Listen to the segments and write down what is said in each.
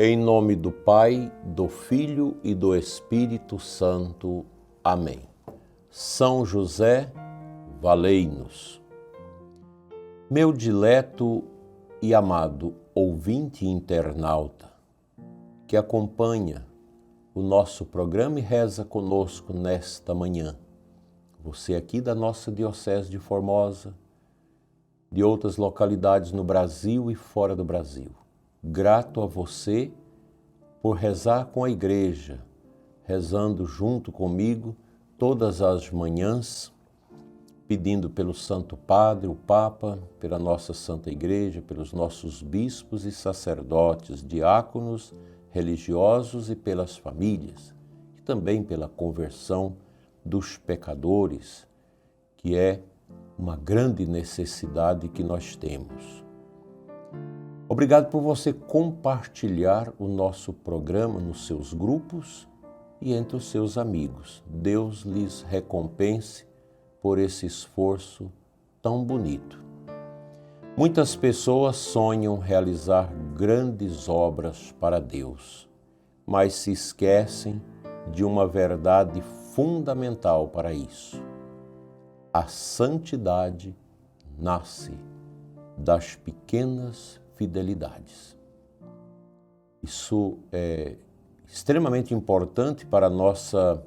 Em nome do Pai, do Filho e do Espírito Santo. Amém. São José, valei-nos. Meu dileto e amado ouvinte internauta, que acompanha o nosso programa e reza conosco nesta manhã, você aqui da nossa Diocese de Formosa, de outras localidades no Brasil e fora do Brasil. Grato a você por rezar com a Igreja, rezando junto comigo todas as manhãs, pedindo pelo Santo Padre, o Papa, pela nossa Santa Igreja, pelos nossos bispos e sacerdotes, diáconos, religiosos e pelas famílias, e também pela conversão dos pecadores, que é uma grande necessidade que nós temos. Obrigado por você compartilhar o nosso programa nos seus grupos e entre os seus amigos. Deus lhes recompense por esse esforço tão bonito. Muitas pessoas sonham realizar grandes obras para Deus, mas se esquecem de uma verdade fundamental para isso. A santidade nasce das pequenas fidelidades. Isso é extremamente importante para a nossa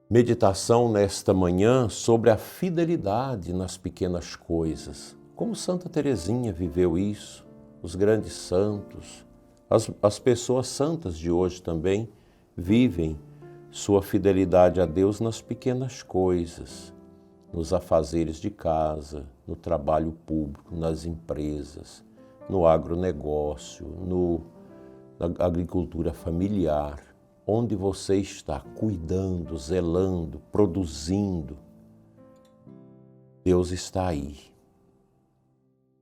meditação nesta manhã sobre a fidelidade nas pequenas coisas. Como Santa Teresinha viveu isso, os grandes santos, as pessoas santas de hoje também vivem sua fidelidade a Deus nas pequenas coisas, nos afazeres de casa, no trabalho público, nas empresas, no agronegócio, na agricultura familiar, onde você está cuidando, zelando, produzindo. Deus está aí.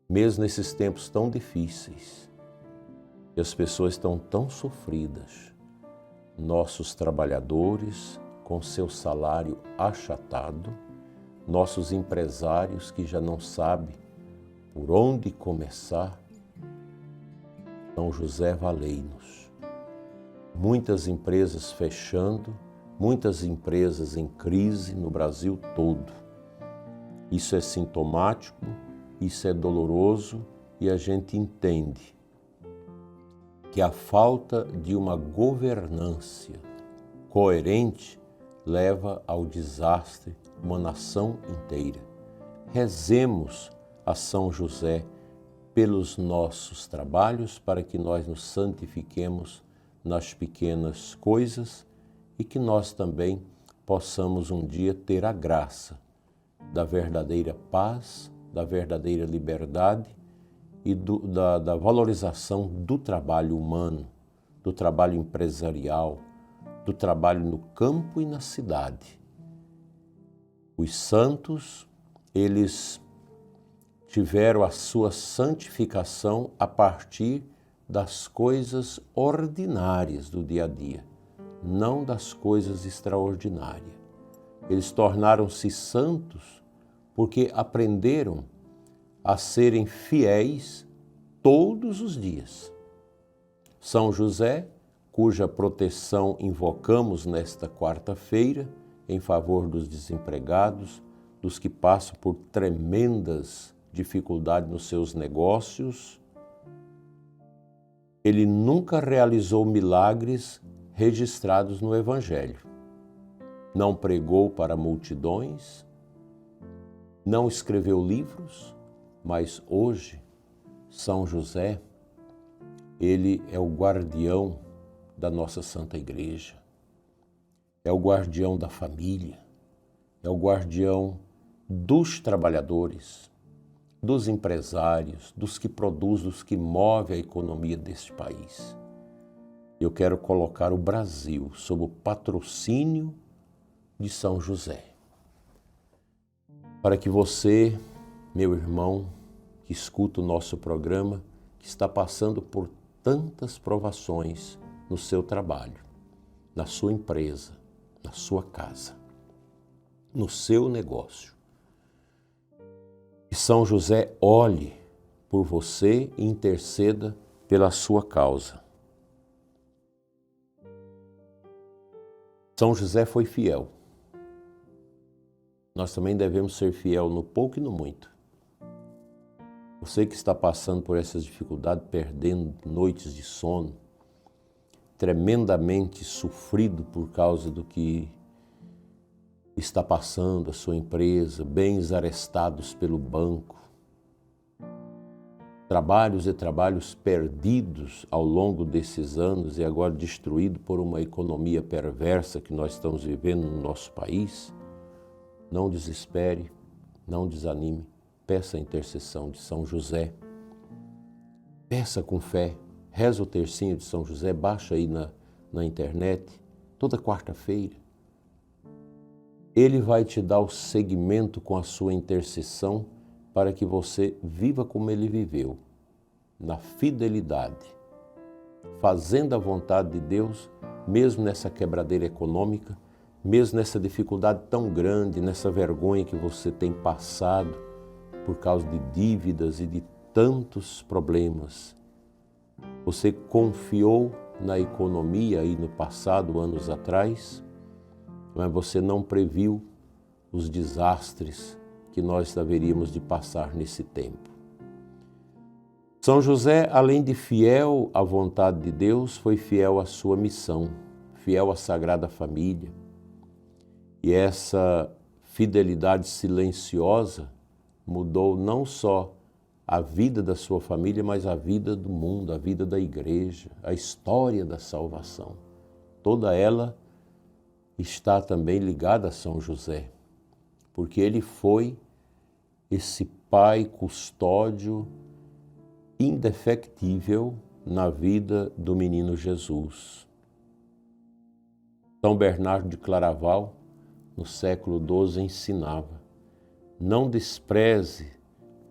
Mesmo nesses tempos tão difíceis, e as pessoas estão tão sofridas, nossos trabalhadores com seu salário achatado, nossos empresários que já não sabem por onde começar, São José, valei-nos. Muitas empresas fechando, muitas empresas em crise no Brasil todo. Isso é sintomático, isso é doloroso e a gente entende que a falta de uma governância coerente leva ao desastre uma nação inteira. Rezemos a São José pelos nossos trabalhos para que nós nos santifiquemos nas pequenas coisas e que nós também possamos um dia ter a graça da verdadeira paz, da verdadeira liberdade e da valorização do trabalho humano, do trabalho empresarial, do trabalho no campo e na cidade. Os santos, eles tiveram a sua santificação a partir das coisas ordinárias do dia a dia, não das coisas extraordinárias. Eles tornaram-se santos porque aprenderam a serem fiéis todos os dias. São José, cuja proteção invocamos nesta quarta-feira, em favor dos desempregados, dos que passam por tremendas dificuldades nos seus negócios. Ele nunca realizou milagres registrados no Evangelho. Não pregou para multidões, não escreveu livros, mas hoje, São José, ele é o guardião da nossa Santa Igreja. É o guardião da família, é o guardião dos trabalhadores, dos empresários, dos que produzem, dos que movem a economia deste país. Eu quero colocar o Brasil sob o patrocínio de São José, para que você, meu irmão, que escuta o nosso programa, que está passando por tantas provações no seu trabalho, na sua empresa, na sua casa, no seu negócio. Que São José olhe por você e interceda pela sua causa. São José foi fiel. Nós também devemos ser fiel no pouco e no muito. Você que está passando por essas dificuldades, perdendo noites de sono, tremendamente sofrido por causa do que está passando a sua empresa, bens arrestados pelo banco, trabalhos e trabalhos perdidos ao longo desses anos e agora destruído por uma economia perversa que nós estamos vivendo no nosso país, não desespere, não desanime, peça a intercessão de São José. Peça com fé, reza o tercinho de São José, baixa aí na internet, toda quarta-feira. Ele vai te dar o seguimento com a sua intercessão para que você viva como ele viveu, na fidelidade, fazendo a vontade de Deus, mesmo nessa quebradeira econômica, mesmo nessa dificuldade tão grande, nessa vergonha que você tem passado por causa de dívidas e de tantos problemas. Você confiou na economia aí no passado, anos atrás, mas você não previu os desastres que nós haveríamos de passar nesse tempo. São José, além de fiel à vontade de Deus, foi fiel à sua missão, fiel à Sagrada Família. E essa fidelidade silenciosa mudou não só a vida da sua família, mas a vida do mundo, a vida da igreja, a história da salvação. Toda ela está também ligada a São José, porque ele foi esse pai custódio indefectível na vida do menino Jesus. São Bernardo de Claraval, no século XII, ensinava: não despreze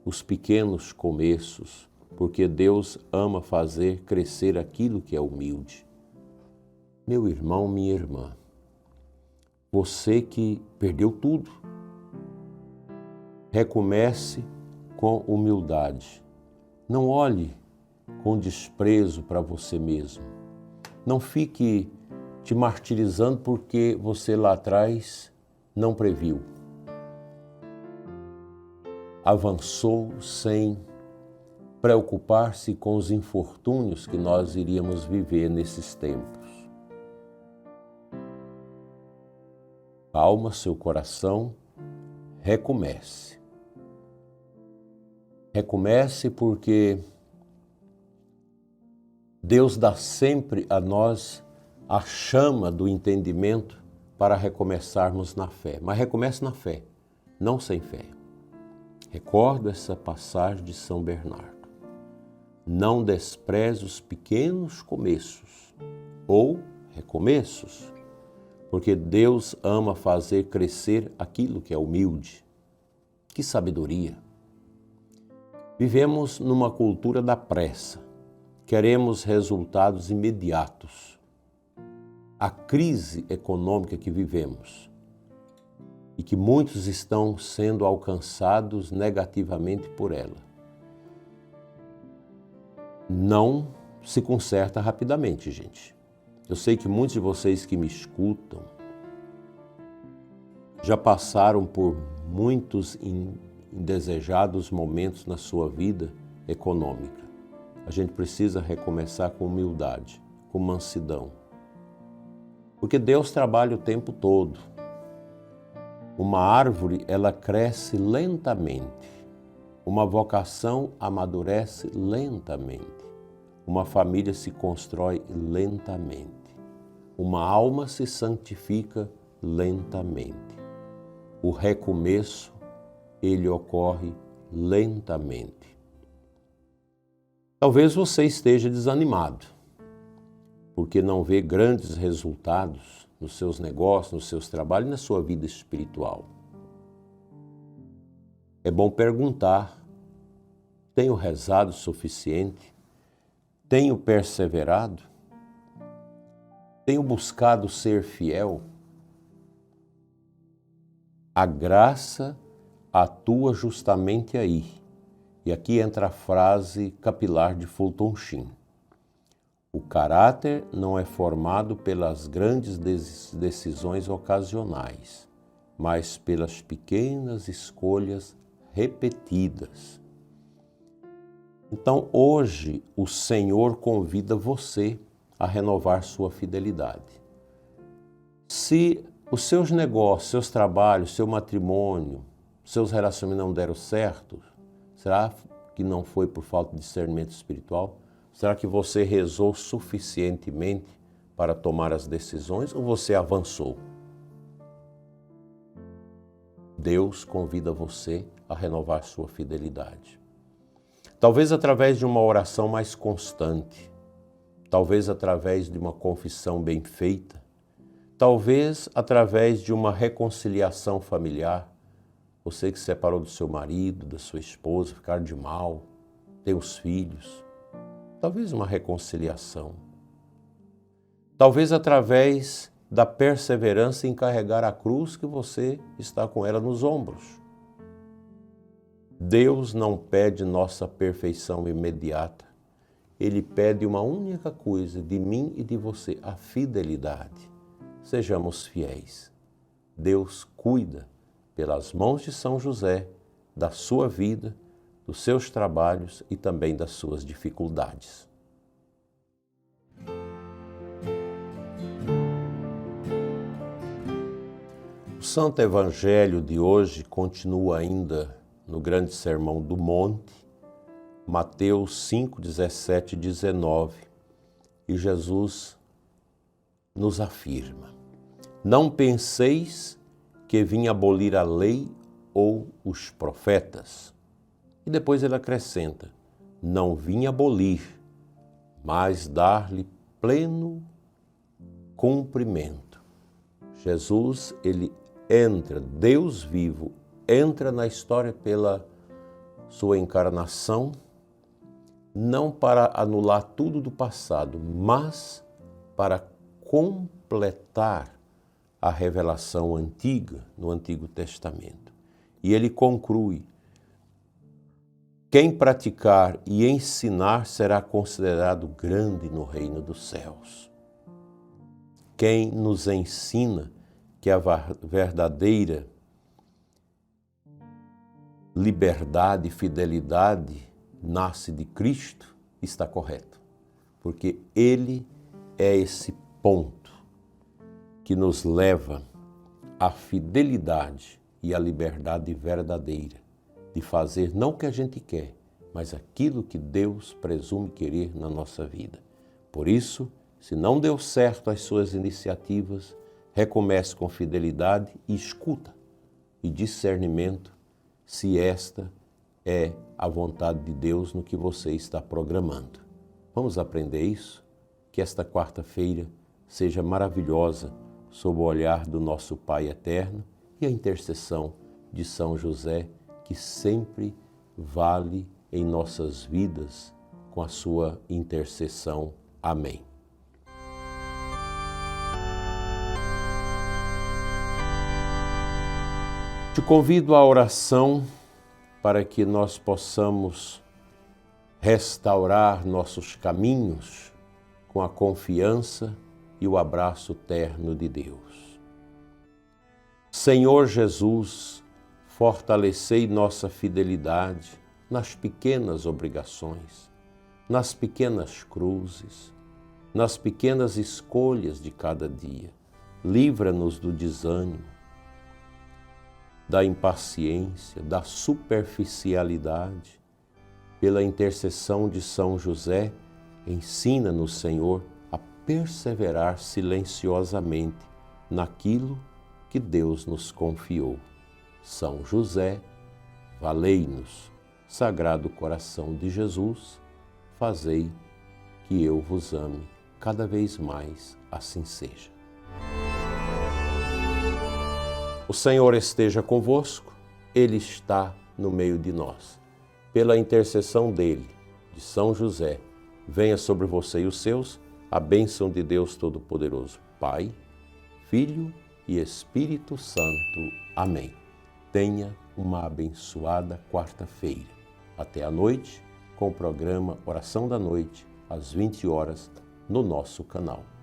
os pequenos começos, porque Deus ama fazer crescer aquilo que é humilde. Meu irmão, minha irmã, você que perdeu tudo, recomece com humildade. Não olhe com desprezo para você mesmo. Não fique te martirizando porque você lá atrás não previu. Avançou sem preocupar-se com os infortúnios que nós iríamos viver nesses tempos. Calma seu coração, recomece. Recomece porque Deus dá sempre a nós a chama do entendimento para recomeçarmos na fé. Mas recomece na fé, não sem fé. Recordo essa passagem de São Bernardo. Não despreze os pequenos começos ou recomeços, porque Deus ama fazer crescer aquilo que é humilde. Que sabedoria! Vivemos numa cultura da pressa. Queremos resultados imediatos. A crise econômica que vivemos e que muitos estão sendo alcançados negativamente por ela, não se conserta rapidamente, gente. Eu sei que muitos de vocês que me escutam já passaram por muitos indesejados momentos na sua vida econômica. A gente precisa recomeçar com humildade, com mansidão. Porque Deus trabalha o tempo todo. Uma árvore, ela cresce lentamente. Uma vocação amadurece lentamente. Uma família se constrói lentamente. Uma alma se santifica lentamente. O recomeço, ele ocorre lentamente. Talvez você esteja desanimado, porque não vê grandes resultados nos seus negócios, nos seus trabalhos e na sua vida espiritual. É bom perguntar: tenho rezado o suficiente? Tenho perseverado? Tenho buscado ser fiel? A graça atua justamente aí. E aqui entra a frase capilar de Fulton Sheen. O caráter não é formado pelas grandes decisões ocasionais, mas pelas pequenas escolhas repetidas. Então, hoje, o Senhor convida você a renovar sua fidelidade. Se os seus negócios, seus trabalhos, seu matrimônio, seus relacionamentos não deram certo, será que não foi por falta de discernimento espiritual? Será que você rezou suficientemente para tomar as decisões ou você avançou? Deus convida você a renovar sua fidelidade. Talvez através de uma oração mais constante, talvez através de uma confissão bem feita, talvez através de uma reconciliação familiar. Você que se separou do seu marido, da sua esposa, ficar de mal, tem os filhos. Talvez uma reconciliação. Talvez através da perseverança em carregar a cruz que você está com ela nos ombros. Deus não pede nossa perfeição imediata. Ele pede uma única coisa de mim e de você, a fidelidade. Sejamos fiéis. Deus cuida, pelas mãos de São José, da sua vida, dos seus trabalhos e também das suas dificuldades. O Santo Evangelho de hoje continua ainda no Grande Sermão do Monte, Mateus 5, 17 e 19, e Jesus nos afirma: não penseis que vim abolir a lei ou os profetas. E depois ele acrescenta: não vim abolir, mas dar-lhe pleno cumprimento. Jesus, ele entra, Deus vivo, entra na história pela sua encarnação, não para anular tudo do passado, mas para completar a revelação antiga, no Antigo Testamento. E ele conclui: quem praticar e ensinar será considerado grande no reino dos céus. Quem nos ensina que a verdadeira liberdade e fidelidade nasce de Cristo está correto, porque Ele é esse ponto que nos leva à fidelidade e à liberdade verdadeira de fazer não o que a gente quer, mas aquilo que Deus presume querer na nossa vida. Por isso, se não deu certo as suas iniciativas, recomece com fidelidade e escuta e discernimento se esta é a vontade de Deus no que você está programando. Vamos aprender isso? Que esta quarta-feira seja maravilhosa sob o olhar do nosso Pai eterno e a intercessão de São José, que sempre vale em nossas vidas com a sua intercessão. Amém. Te convido à oração para que nós possamos restaurar nossos caminhos com a confiança e o abraço terno de Deus. Senhor Jesus, fortalecei nossa fidelidade nas pequenas obrigações, nas pequenas cruzes, nas pequenas escolhas de cada dia. Livra-nos do desânimo, da impaciência, da superficialidade. Pela intercessão de São José, ensina-nos, Senhor, a perseverar silenciosamente naquilo que Deus nos confiou. São José, valei-nos. Sagrado coração de Jesus, fazei que eu vos ame cada vez mais, assim seja. O Senhor esteja convosco, Ele está no meio de nós. Pela intercessão dele, de São José, venha sobre você e os seus a bênção de Deus Todo-Poderoso, Pai, Filho e Espírito Santo. Amém. Tenha uma abençoada quarta-feira. Até a noite, com o programa Oração da Noite, às 20 horas, no nosso canal.